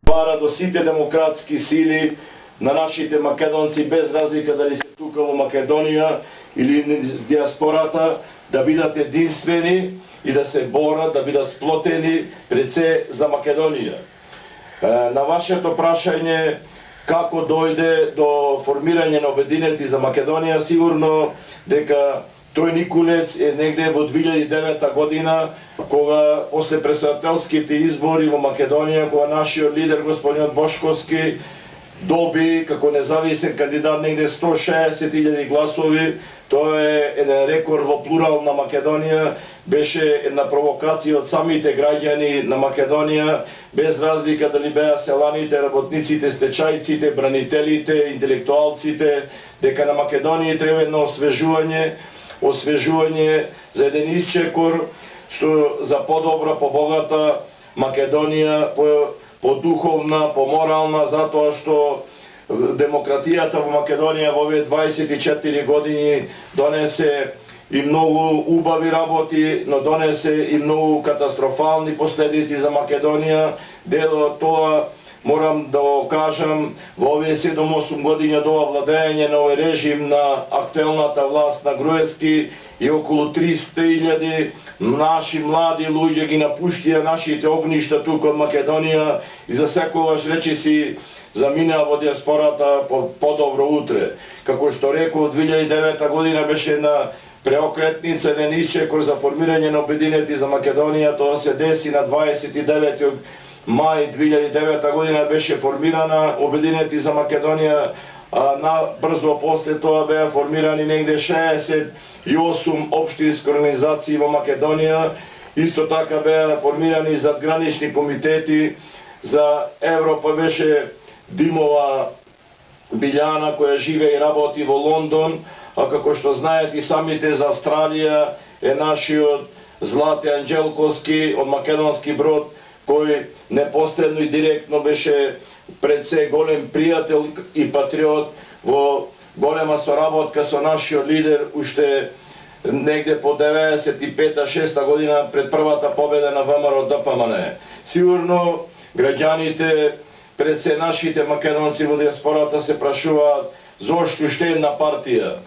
бара до сите демократски сили на нашите македонци, без разлика дали се тука во Македонија или низ диаспората, да бидат единствени и да се борат, да бидат сплотени пред се за Македонија. На вашето прашање како дојде до формирање на Обединети за Македонија, сигурно дека тој Никулец е негде во 2009 година, кога после председателските избори во Македонија, кога нашиот лидер господинот Бошковски доби како независен кандидат негде 160.000 гласови. Тоа е еден рекорд во плурална Македонија, беше една провокација од самите граѓани на Македонија, без разлика дали беа селаните, работниците, стечајците, бранителите, интелектуалците, дека на Македонија треба едно освежување за еден исчекор, што за подобра, побогата Македонија, по духовна, по морална, затоа што демократијата во Македонија во овие 24 години донесе и многу убави работи, но донесе и многу катастрофални последици за Македонија. Дел од тоа морам да го кажам, во овие 7-8 години од ова владење на овој режим на актуелната власт на Груевски и околу 300.000 наши млади луѓе ги напуштија нашите огништа тука од Македонија и за секогаш речиси заминаа во диаспората по подобро утре. Како што реков, 2009 година беше една преокретница, еден исчекор за формирање на Обединети за Македонија. Тоа се деси на 29 мај 2009 година беше формирана Обединети за Македонија, а брзо после тоа беа формирани негде 68 општински организации во Македонија. Исто така беа формирани задгранични комитети. За Европа беше Димова Билјана, која живее и работи во Лондон, а како што знаете и самите, за Австралија е нашиот Злате Анđелковски од Македонски Брод, кој непосредно и директно беше пред се голем пријател и патриот во голема соработка со нашиот лидер уште негде по 95-6 година пред првата победа на ВМРО ДПМН. Сигурно граѓаните, пред се нашите македонци во диаспората се прашуваат зошто уште една партија.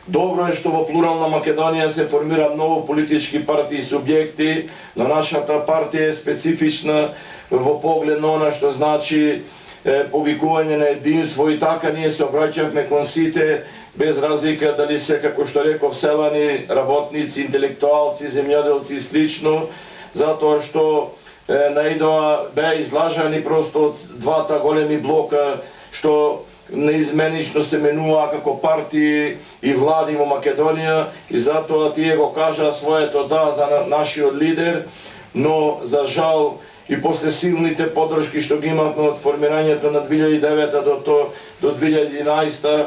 Добро е што во плурална Македонија се формира многу политички партии и субјекти, но нашата партија е специфична во поглед на она што значи повикување на единство, и така ние се обраќавме кон сите, без разлика дали се, како што реков, селани, работници, интелектуалци, земјоделци и слично, затоа што наидоа беа излажани просто од двата големи блока што неизменично се менува како партии и влади во Македонија, и затоа тие го кажаа своето да за нашиот лидер, но за жал и после силните подршки што ги имавме од формирањето на 2009 до 2011,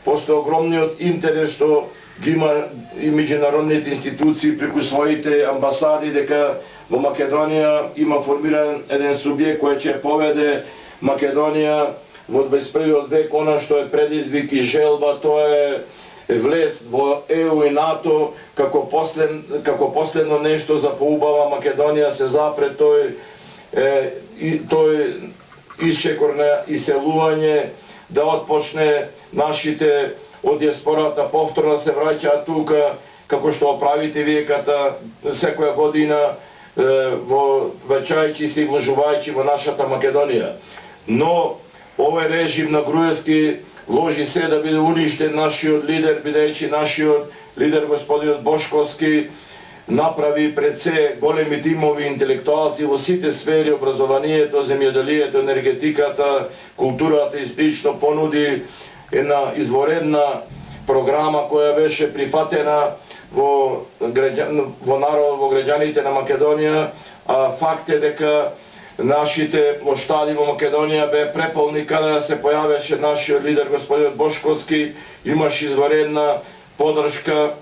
после огромниот интерес што ги има и меѓународните институции преку своите амбасади, дека во Македонија има формиран еден субјект кој ќе поведе Македонија во 21. век, она што е предизвик и желба, тоа е влез во ЕУ и НАТО, како последно нешто за поубава Македонија се запре тој исчекор на иселување, да отпочне нашите од диаспората повторно се враќаат тука, како што оправите вие секоја година, враќајќи се и вложувајќи во нашата Македонија. Но овој режим на Груевски вложи се да биде уништен нашиот лидер, бидејќи нашиот лидер господинот Бошковски направи пред се големи тимови интелектуалци во сите сфери, образованието, земјоделието, енергетиката, културата и слично, понуди една изворедна програма која беше прифатена во граѓаните на Македонија, а факт е дека нашите плоштади во Македонија беа преполни каде се појавеше нашиот лидер господинот Бошковски, имаше изворедна подршка,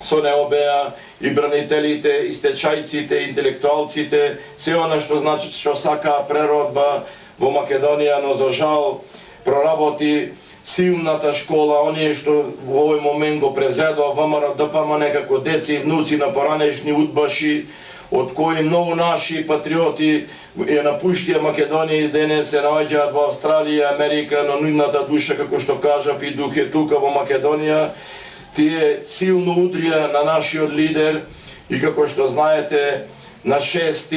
со него беа и бранителите, и стечајците, интелектуалците, се она што значи што сакаа преродба во Македонија, но за жал проработи силната школа, оние што во овој момент го презедува ВМРО ДПМН како деци и внуци на поранешни удбаши, од кои многу наши патриоти ја напуштија Македонија и денес се наоѓаат во Австралија, Америка, но нивната душа, како што кажав, и дух е тука во Македонија. Тие силно удрија на нашиот лидер и како што знаете, на 6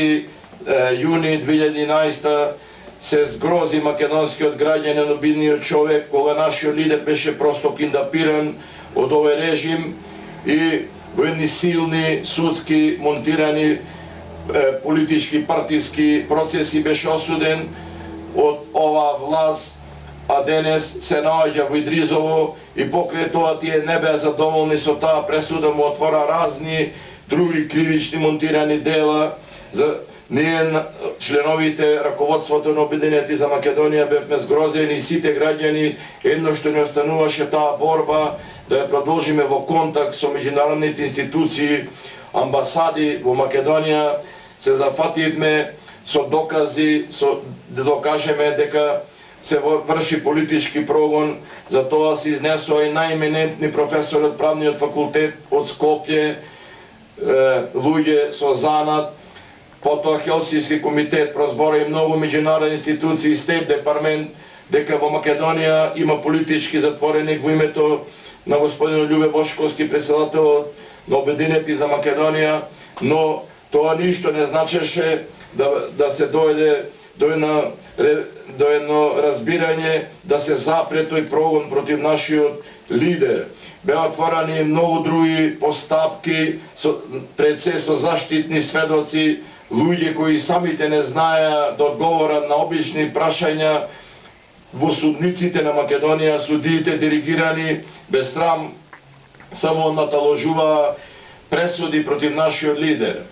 јуни 2011 се згрози македонскиот граѓанин, обидниот човек, кога нашиот лидер беше просто киндапиран од овој режим и во едни силни судски монтирани политички партиски процеси беше осуден од оваа власт, а денес се наоѓа во Идризово и покрај тоа тие не беа задоволни со таа пресуда, му отвора разни други кривични монтирани дела. За ние, членовите раководството на Обединети за Македонија, бевме згрозени и сите граѓани, едно што не остануваше таа борба да ја продолжиме во контакт со меѓународните институции, амбасади во Македонија. Се зафативме со докази, да докажеме дека се врши политички прогон. За тоа се изнесоа и најеминентни професори од правниот факултет од Скопје, луѓе со занат, потоа Хелсински комитет, прозбора и многу меѓународни институции, Стейт департмент, дека во Македонија има политички затвореник во името на господин Љубе Бошковски, председател на Обединети за Македонија, но тоа ништо не значеше да се дојде до едно разбирање да се запре тој прогон против нашиот лидер. Беа отворени многу други постапки пред се со заштитни сведоци, луѓе кои самите не знаеа да одговорат на обични прашања во судниците на Македонија. Судиите диригирани без срам само наталожуваа пресуди против нашиот лидер.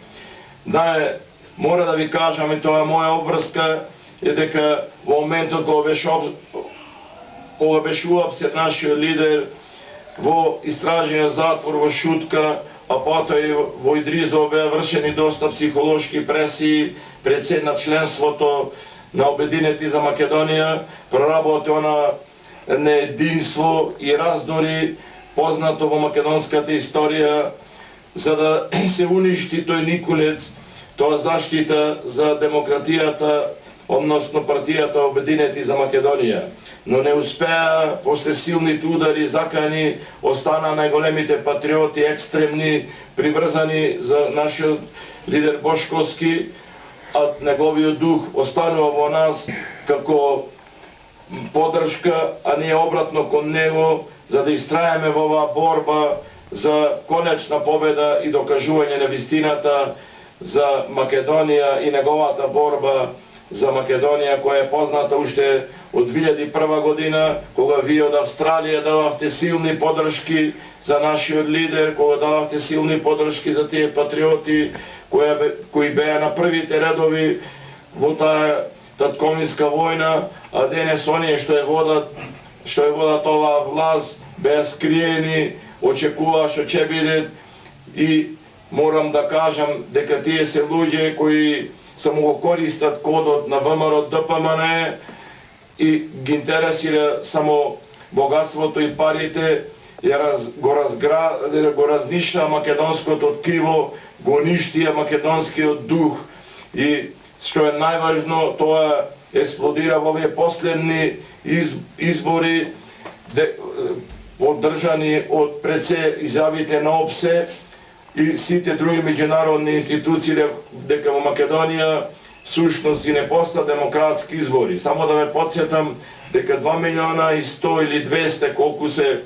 Мора да ви кажам, и тоа е моја обврска, е дека во моментот кога беше уапсет нашиот лидер во истражниот затвор во Шутка, а потоа и во Идризово беа вршени доста психолошки пресии пред се на членството на Обединети за Македонија, проработи она неединство и раздори познато во македонската историја, за да се уништи тој никулец, тоа заштита за демократијата, односно партијата Обединети за Македонија. Но не успеа, после силните удари, закани, остана најголемите патриоти, екстремни, приврзани за нашиот лидер Бошковски, а неговиот дух останува во нас како поддршка, а ние обратно кон него, за да истраеме во оваа борба за конечна победа и докажување на вистината за Македонија и неговата борба за Македонија, која е позната уште од 2001 година, кога вие од Австралија дававте силни поддршки за нашиот лидер, кога дававте силни поддршки за тие патриоти кои беа на првите редови во таа татковинска војна, а денес оние што ја водат оваа власт беа скриени, очекуваа што ќе бидат. И морам да кажам дека тие се луѓе кои само го користат кодот на ВМРО ДПМН и ги интересира само богатството и парите, го разништаа македонското ткиво, го уништија македонскиот дух и што е најважно, тоа експлодира во овие последни избори поддржани од пред се изјавите на ОПСЕ и сите други меѓународни институции дека во Македонија сушност и не поста демократски избори. Само да ме подсетам дека 2 милиона и 100 или 200 колку се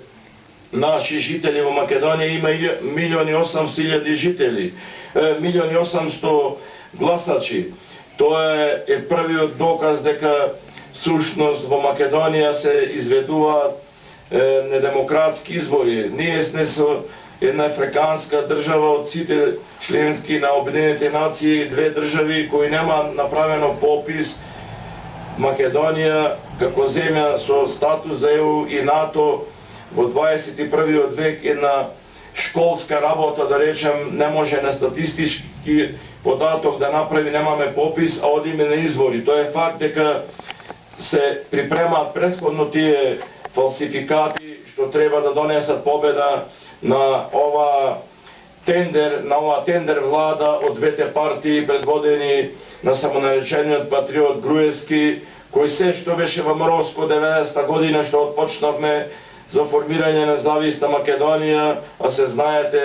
наши жители во Македонија, има 1.800.000 жители, 1.800.000 гласачи. Тоа е првиот доказ дека сушност во Македонија се изведуваат недемократски избори. Ние сме со една африканска држава од сите членски на Обединените нации, 2 држави кои нема направено попис. Македонија како земја со статус за ЕУ и НАТО во 21. век една школска работа, да речем, не може на статистички податок да направи, немаме попис, а одиме на избори. Тоа е факт дека се припремаат претходно тие фалсификати што треба да донесат победа на ова тендер, на ова тендер влада од двете партии предводени на самонаречениот патриот Груевски, кој се што беше во Моровско 90-та година што отпочнавме за формирање на независна Македонија, а се знаете